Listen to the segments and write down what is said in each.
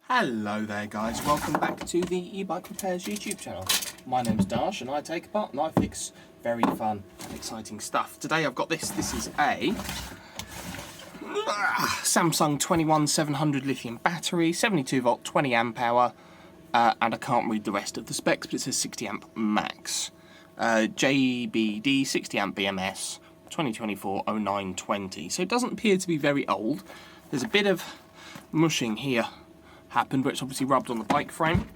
Hello there guys, welcome back to the e-bike repairs YouTube channel. My name's Dash and I take apart and I fix very fun and exciting stuff. Today I've got this is a Samsung 21700 lithium battery, 72 volt, 20 amp hour, and I can't read the rest of the specs, but it says 60 amp max. JBD 60 amp BMS 2024-09-20, so it doesn't appear to be very old. There's a bit of mushing here happened, but it's obviously rubbed on the bike frame.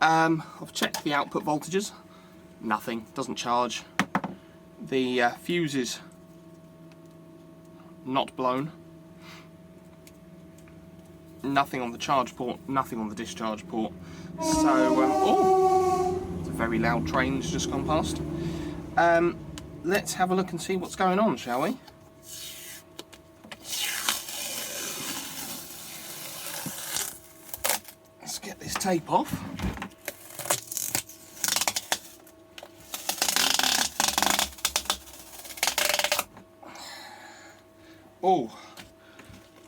I've checked the output voltages, nothing, doesn't charge. The fuse is not blown, nothing on the charge port, nothing on the discharge port. So, oh, it's a very loud train that's just gone past. Let's have a look and see what's going on, shall we? Let's get this tape off. Oh,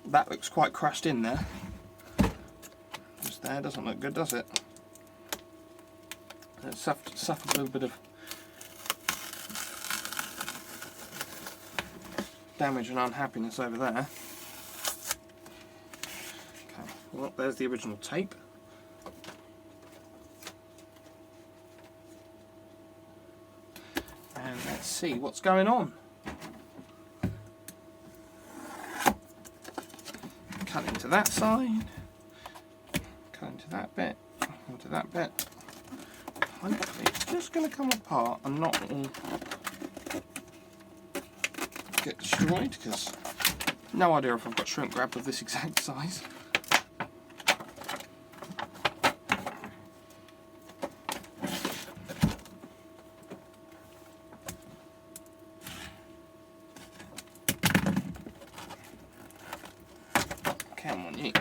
that looks quite crushed in there. Just there, doesn't look good, does it? It's suffered a little bit of damage and unhappiness over there. Okay, well, there's the original tape. And let's see what's going on. Cut into that side, cut into that bit, into that bit. It's just going to come apart and not all get destroyed, because no idea if I've got shrink wrap of this exact size. Come on, you.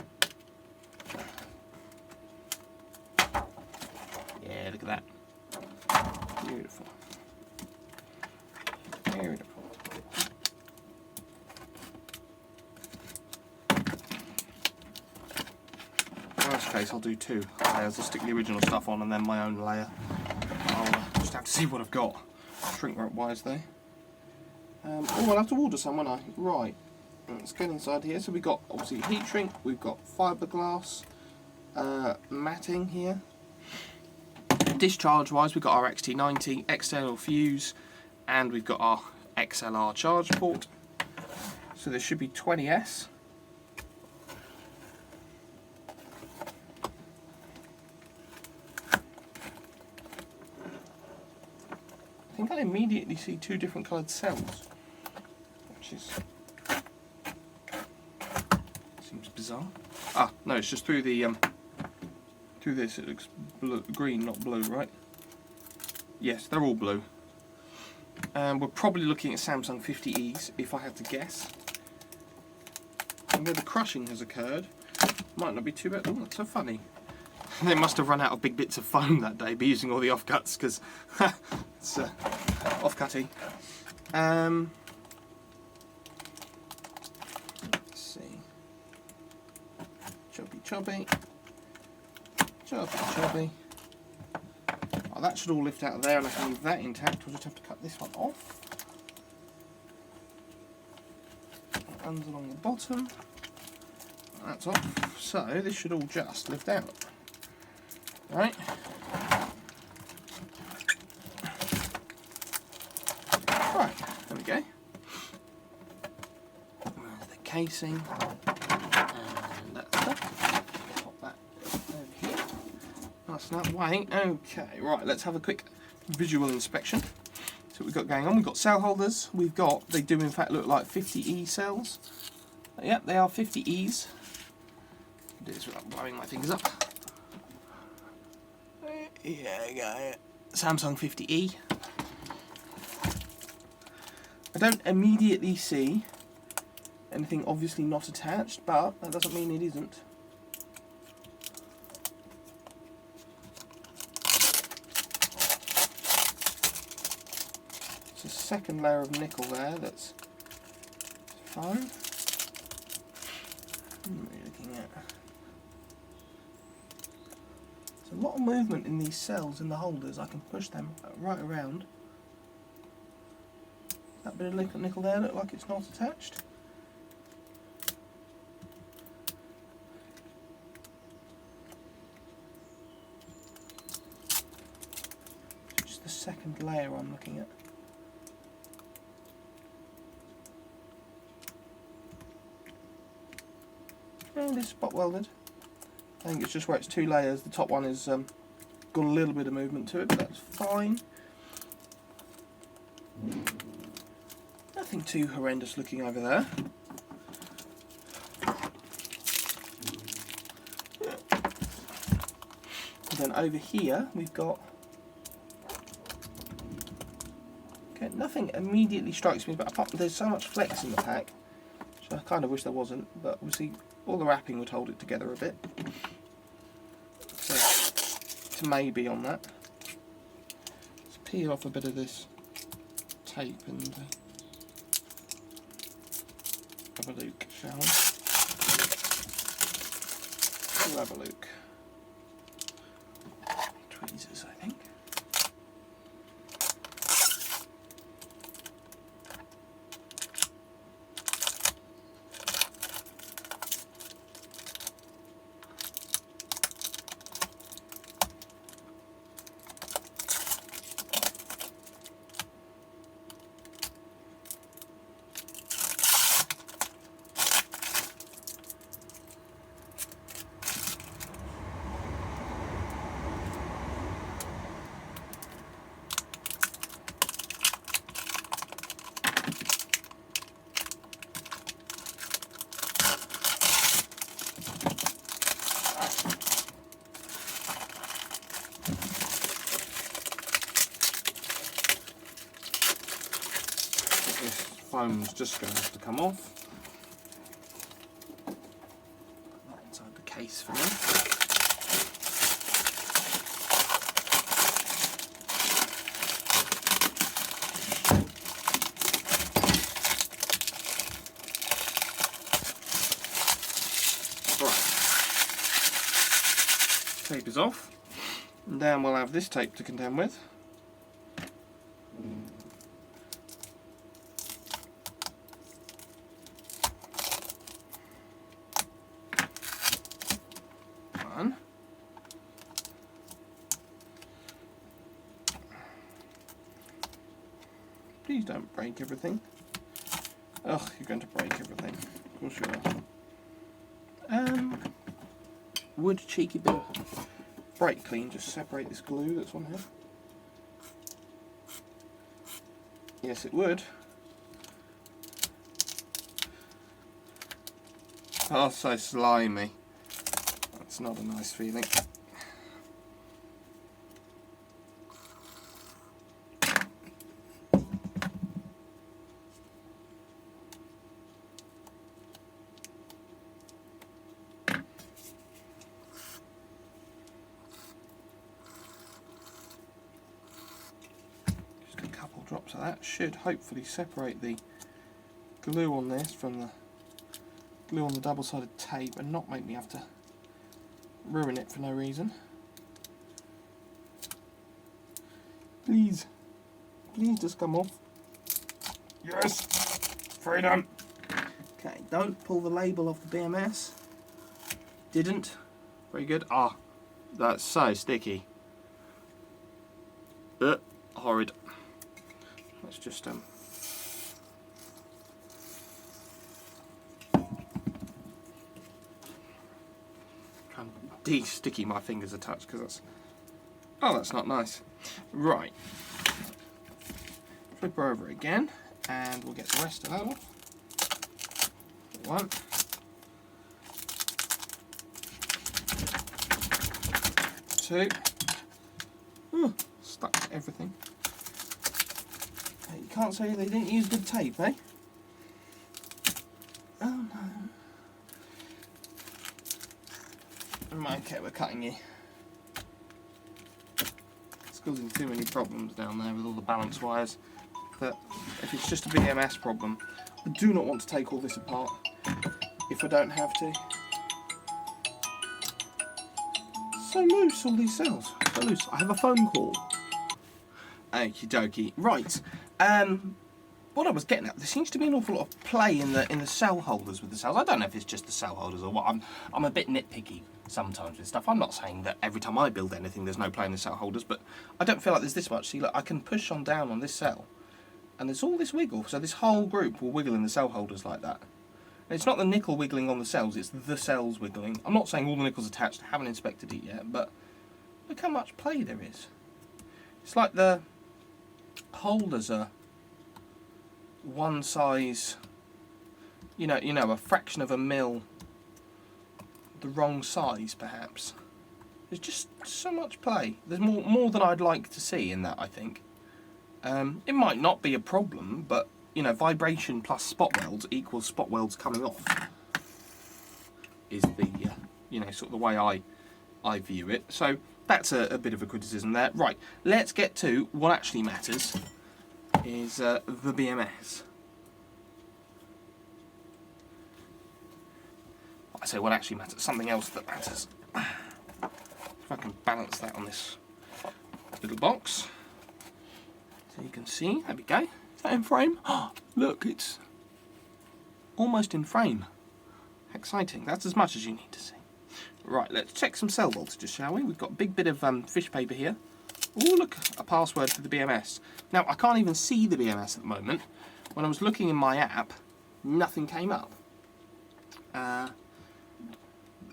Yeah, look at that. Beautiful. Beautiful. Worst case, I'll do two layers. I'll stick the original stuff on and then my own layer. I'll just have to see what I've got, shrink wrap wise though. Oh, I'll have to order some, won't I? Right. Let's get inside here. So we've got obviously heat shrink, we've got fiberglass matting here. Discharge wise, we've got our XT90 external fuse, and we've got our XLR charge port. So there should be 20S. I think I immediately see two different coloured cells, which is seems bizarre. Ah, no, it's just through the through this. It looks blue, green, not blue, right? Yes, they're all blue. We're probably looking at Samsung 50Es, if I had to guess. And where the crushing has occurred, might not be too bad. Oh, that's so funny. They must have run out of big bits of foam that day, by using all the offcuts, because it's off-cutting. Chubby. Oh, that should all lift out of there and I can leave that intact. We'll just have to cut this one off. That runs along the bottom. That's off. So this should all just lift out. Right. Right, there we go. There's the casing. And that stuff. That's that way. Okay, right, let's have a quick visual inspection. So what we've got going on, we've got cell holders, they do in fact look like 50E cells. Yep, they are 50Es. Do this without blowing my fingers up. Yeah, you go. Samsung 50E. I don't immediately see anything obviously not attached, but that doesn't mean it isn't. Second layer of nickel there, that's fine. What are we looking at? There's a lot of movement in these cells in the holders. I can push them right around. That bit of nickel there look like it's not attached. Just the second layer I'm looking at. And it's spot welded. I think it's just where it's two layers. The top one is got a little bit of movement to it, but that's fine. Nothing too horrendous looking over there. And then over here we've got... Okay, nothing immediately strikes me, but apart, there's so much flex in the pack, which I kind of wish there wasn't, but obviously all the wrapping would hold it together a bit. So, it's maybe on that. Let's peel off a bit of this tape and have a look, shall we? We'll have a look. Tweezers, I think. Foam's just going to have to come off. Put that inside the case for now. Right. Tape is off. And then we'll have this tape to contend with. Please don't break everything. Ugh, you're going to break everything. Of course you are. Would cheeky bit of brake clean just separate this glue that's on here? Yes, it would. Oh, so slimy. That's not a nice feeling. Drops of that should hopefully separate the glue on this from the glue on the double-sided tape and not make me have to ruin it for no reason. Please, please just come off. Yes, freedom. Okay, don't pull the label off the BMS. Didn't. Very good. Ah, that's so sticky. Horrid. Let's just try and de-sticky my fingers a touch because that's not nice. Right. Flip her over again and we'll get the rest of that off. One. Two. Ooh, stuck to everything. You can't say they didn't use good tape, eh? Oh no. Okay, we're cutting you. It's causing too many problems down there with all the balance wires. But if it's just a BMS problem, I do not want to take all this apart if I don't have to. So loose, all these cells. So loose. I have a phone call. Okie dokie. Right. What I was getting at, there seems to be an awful lot of play in the cell holders with the cells. I don't know if it's just the cell holders or what. I'm a bit nitpicky sometimes with stuff. I'm not saying that every time I build anything there's no play in the cell holders, but I don't feel like there's this much. See, look, I can push on down on this cell, and there's all this wiggle. So this whole group will wiggle in the cell holders like that. And it's not the nickel wiggling on the cells, it's the cells wiggling. I'm not saying all the nickel's attached. I haven't inspected it yet, but look how much play there is. It's like the holders are one size, you know, a fraction of a mil, the wrong size perhaps. There's just so much play. There's more than I'd like to see in that, I think. It might not be a problem, but you know, vibration plus spot welds equals spot welds coming off is the you know, sort of the way I view it. So that's a bit of a criticism there. Right, let's get to what actually matters. Is the BMS. I say what actually matters, something else that matters. If I can balance that on this little box. So you can see, there we go. Is that in frame? Oh, look, it's almost in frame. Exciting, that's as much as you need to see. Right, let's check some cell voltages, shall we? We've got a big bit of fish paper here. Oh, look, a password for the BMS. Now, I can't even see the BMS at the moment. When I was looking in my app, nothing came up. I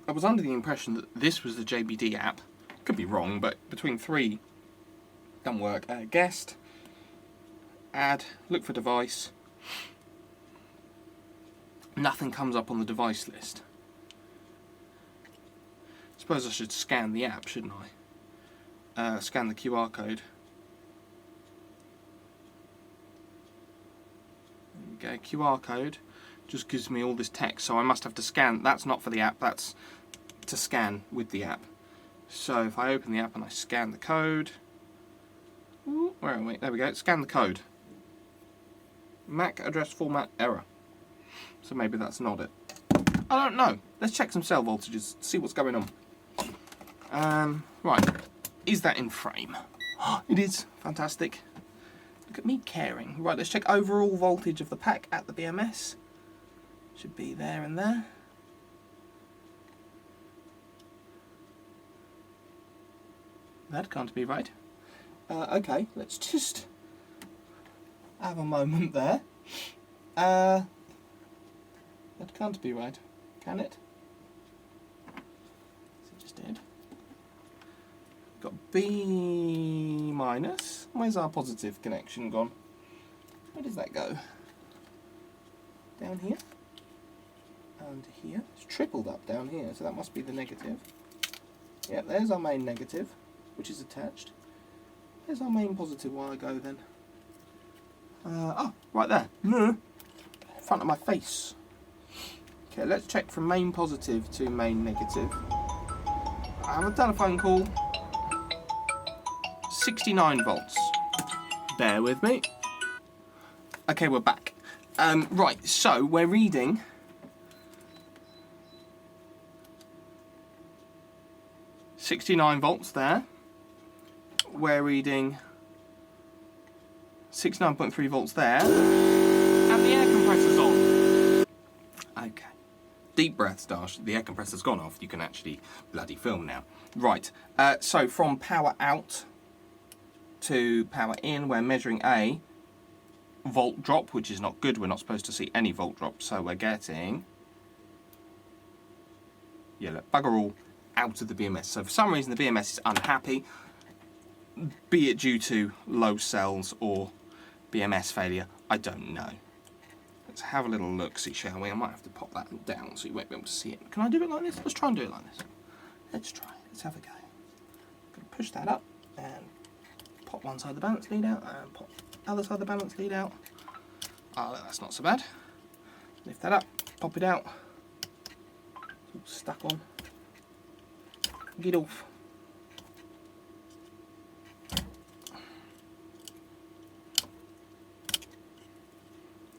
was under the impression that this was the JBD app. Could be wrong, but between three don't work. Guest, add, look for device. Nothing comes up on the device list. I suppose I should scan the app, shouldn't I? Scan the QR code. There we go, QR code just gives me all this text, so I must have to scan. That's not for the app, that's to scan with the app. So if I open the app and I scan the code, ooh, where are we? There we go, scan the code. MAC address format error. So maybe that's not it. I don't know. Let's check some cell voltages, see what's going on. Right. Is that in frame? It is. Fantastic. Look at me caring. Right, let's check overall voltage of the pack at the BMS. Should be there and there. That can't be right. Okay, let's just have a moment there. That can't be right, can it? So it just did. Got B minus. Where's our positive connection gone? Where does that go? Down here? And here? It's tripled up down here, so that must be the negative. Yeah, there's our main negative, which is attached. There's our main positive while I go then. Oh, right there. In front of my face. Okay, let's check from main positive to main negative. I have a telephone call. 69 volts. Bear with me. Okay, we're back. Right, so we're reading 69 volts there. We're reading 69.3 volts there. And the air compressor's on. Okay. Deep breaths, Dash. The air compressor's gone off. You can actually bloody film now. Right, so from power out to power in, we're measuring a volt drop, which is not good. We're not supposed to see any volt drop, so we're getting, yeah, look, bugger all out of the BMS. So for some reason the BMS is unhappy, be it due to low cells or BMS failure, I don't know. Let's have a little look, see, shall we? I might have to pop that down so you won't be able to see it. Can I do it like this? Let's try and do it like this. Let's try. Let's have a go. Gonna push that up and pop one side of the balance lead out and pop the other side of the balance lead out. Oh, that's not so bad. Lift that up, pop it out. It's all stuck on. Get off.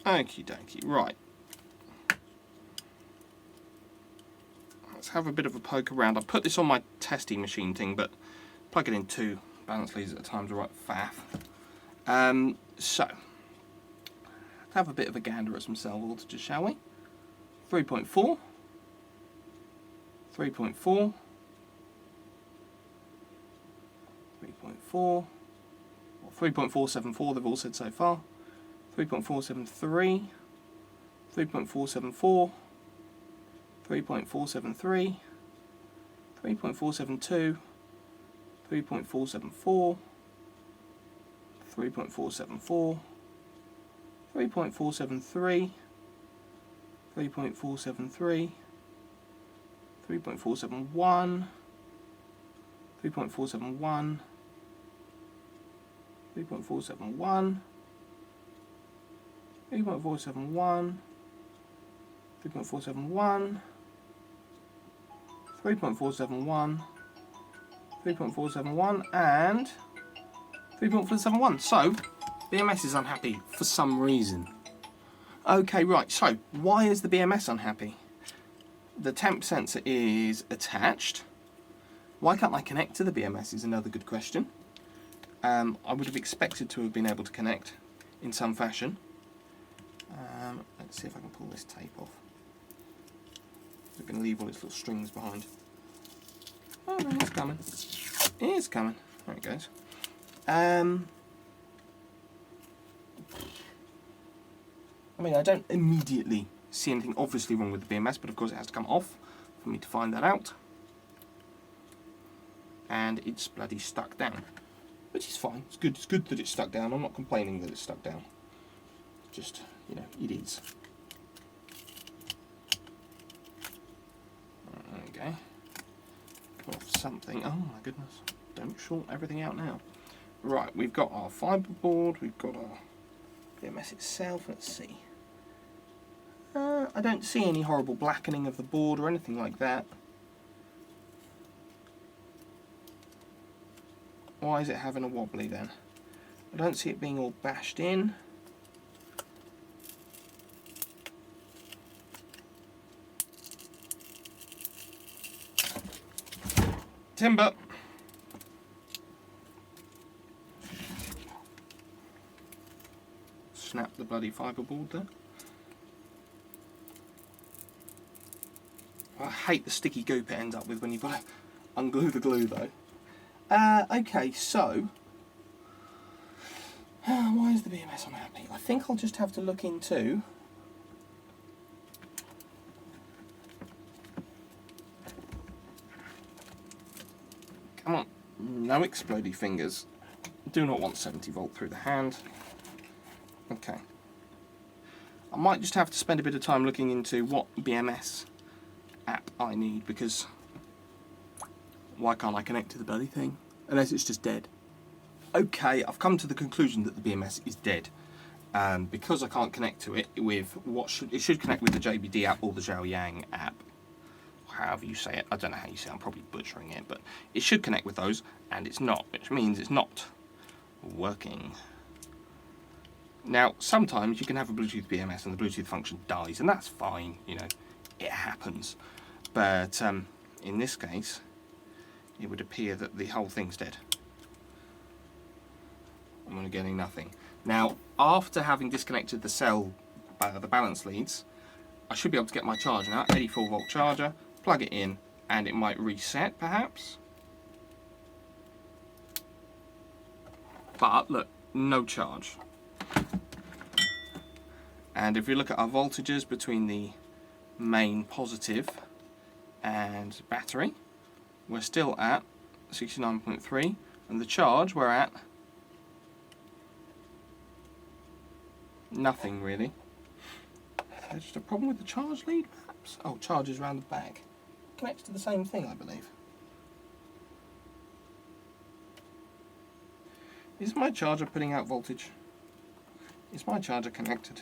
Okie dokie, right. let's have a bit of a poke around. I put this on my testy machine thing, but plug it in 2 balance leads at a time is right faff. So, let's have a bit of a gander at some cell voltages, shall we? 3.4, 3.4, 3.4, 3.474 they've all said so far, 3.473, 3.474, 3.473, 3.472, 3.474, 3.474, 3.473, 3.473, 3.471, 3.471, 3.471, 3.471, 3.471, 3.471, 3.471, and 3.471. So, BMS is unhappy for some reason. Okay, right, so why is the BMS unhappy? The temp sensor is attached. Why can't I connect to the BMS is another good question. I would have expected to have been able to connect in some fashion. Let's see if I can pull this tape off. It's going to leave all its little strings behind. Oh no, it's coming. It's coming. There it goes. I mean, I don't immediately see anything obviously wrong with the BMS, but of course it has to come off for me to find that out. And it's bloody stuck down, which is fine. It's good. It's good that it's stuck down. I'm not complaining that it's stuck down. Just, you know, it is. Okay. Cut off something. Oh my goodness! Don't short everything out now. Right, we've got our fibre board. We've got our BMS itself. Let's see. I don't see any horrible blackening of the board or anything like that. Why is it having a wobbly then? I don't see it being all bashed in. Timber! Snap the bloody fibre board there. I hate the sticky goop it ends up with when you've got to unglue the glue though. Okay, so why is the BMS unhappy? I think I'll just have to look into come on, no explodey fingers. Do not want 70 volt through the hand. Okay. I might just have to spend a bit of time looking into what BMS app I need, because why can't I connect to the bloody thing? Unless it's just dead. Okay, I've come to the conclusion that the BMS is dead. Because I can't connect to it with it should connect with the JBD app or the Zhaoyang app. However you say it, I don't know how you say it, I'm probably butchering it, but it should connect with those, and it's not, which means it's not working. Now, sometimes you can have a Bluetooth BMS and the Bluetooth function dies, and that's fine, you know, it happens. But in this case, it would appear that the whole thing's dead. I'm getting nothing. Now, after having disconnected the cell, the balance leads, I should be able to get my charger now, 84 volt charger, plug it in, and it might reset perhaps. But look, no charge. And if we look at our voltages between the main positive and battery, we're still at 69.3, and the charge we're at nothing really. There's just a problem with the charge lead perhaps? Oh, charge is around the back. Connects to the same thing, I believe. Is my charger putting out voltage? Is my charger connected?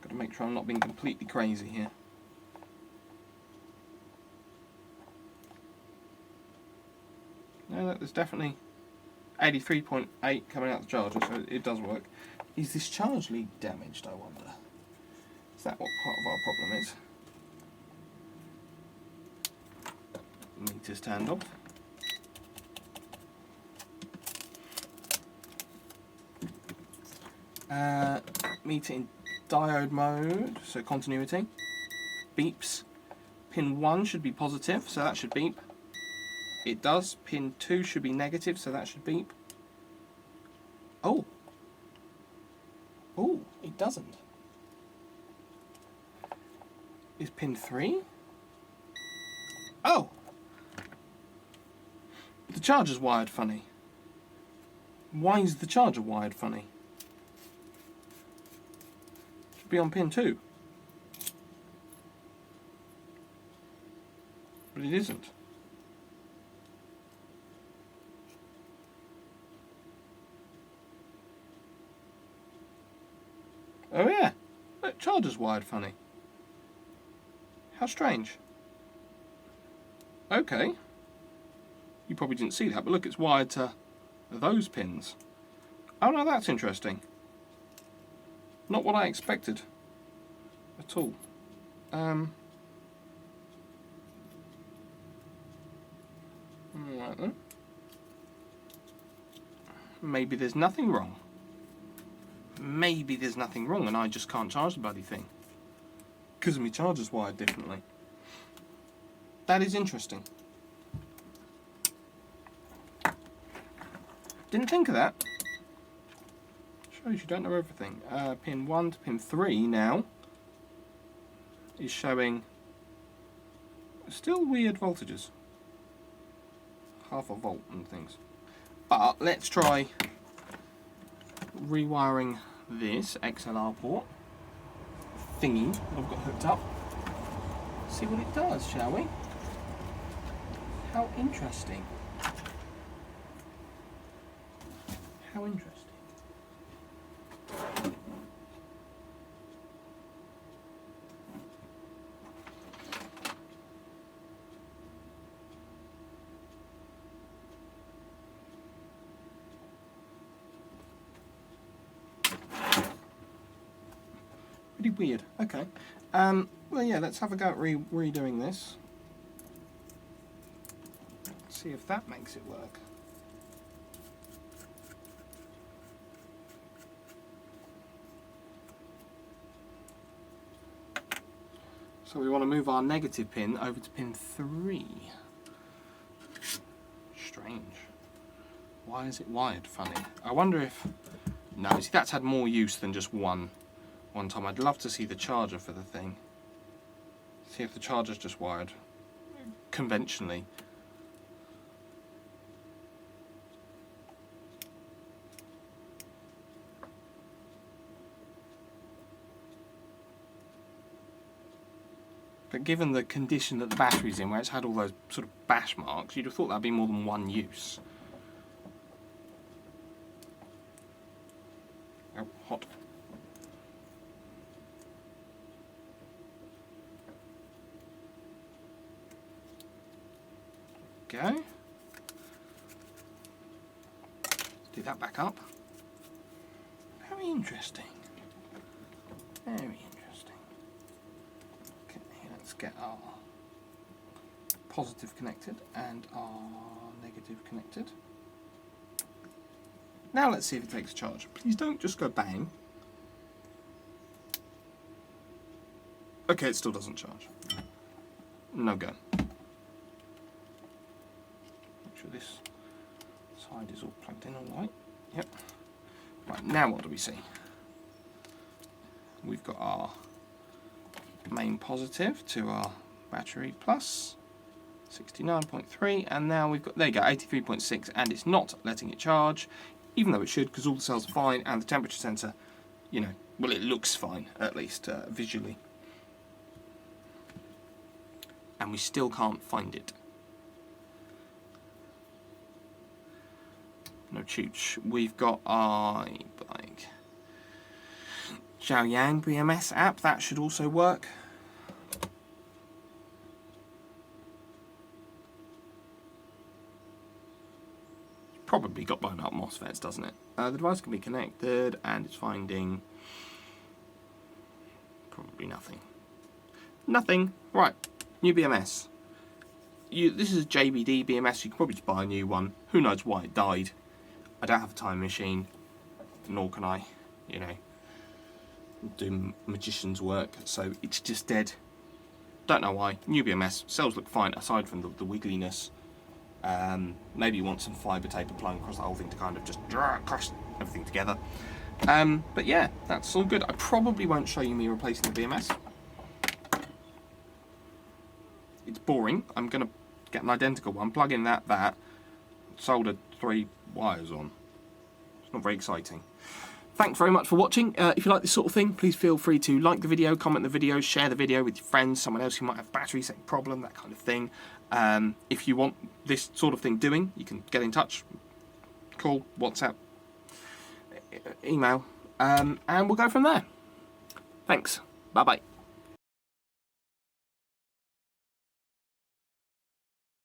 Got to make sure I'm not being completely crazy here. No, look, there's definitely 83.8 coming out the charger, so it does work. Is this charge lead damaged, I wonder? Is that what part of our problem is? Meter's turned off. Meter in diode mode, so continuity. Beeps. Pin 1 should be positive, so that should beep. It does. Pin 2 should be negative, so that should beep. Oh. Oh, it doesn't. Is pin 3? Oh! The charger's wired funny. Why is the charger wired funny? Should be on pin 2. But it isn't. Oh yeah, look, charger's wired funny. How strange. Okay. You probably didn't see that, but look, it's wired to those pins. Oh no, that's interesting. Not what I expected at all. Right then. Maybe there's nothing wrong. Maybe there's nothing wrong and I just can't charge the bloody thing. Because my charger's wired differently. That is interesting. Didn't think of that. Shows you don't know everything. Pin 1 to pin 3 now is showing still weird voltages. Half a volt and things. But let's try rewiring this XLR port thingy that I've got hooked up. See what it does, shall we? How interesting. How interesting. Pretty weird. Okay. Well, yeah, let's have a go at redoing this. See if that makes it work. So we want to move our negative pin over to pin 3. Strange. Why is it wired funny? I wonder if... No, see, that's had more use than just one time. I'd love to see the charger for the thing. See if the charger's just wired conventionally. But given the condition that the battery's in, where it's had all those sort of bash marks, you'd have thought that'd be more than one use. Oh, hot. Go. Let's do that back up. Very interesting. Very interesting. Okay, let's get our positive connected and our negative connected. Now let's see if it takes a charge. Please don't just go bang. Okay, it still doesn't charge. No go. This side is all plugged in all right. Yep. Right, now what do we see? We've got our main positive to our battery plus 69.3, and now we've got, there you go, 83.6, and it's not letting it charge, even though it should, because all the cells are fine, and the temperature sensor, you know, well, it looks fine, at least visually. And we still can't find it. No chooch. We've got our like Xiaoyang BMS app, that should also work. Probably got blown up MOSFETs, doesn't it? The device can be connected and it's finding probably nothing. Nothing. Right, new BMS. this is a JBD BMS. You can probably just buy a new one. Who knows why it died? I don't have a time machine, nor can I, you know, do magician's work. So it's just dead. Don't know why. New BMS. Cells look fine aside from the wiggliness. Maybe you want some fibre tape applying across the whole thing to kind of just crush everything together. But yeah, that's all good. I probably won't show you me replacing the BMS. It's boring. I'm going to get an identical one, plug in that, solder 3 wires on. It's not very exciting. Thanks very much for watching. If you like this sort of thing, please feel free to like the video, comment the video, share the video with your friends, someone else who might have battery, same problem, that kind of thing. If you want this sort of thing doing, you can get in touch, call, WhatsApp, email, and we'll go from there. Thanks. Bye-bye.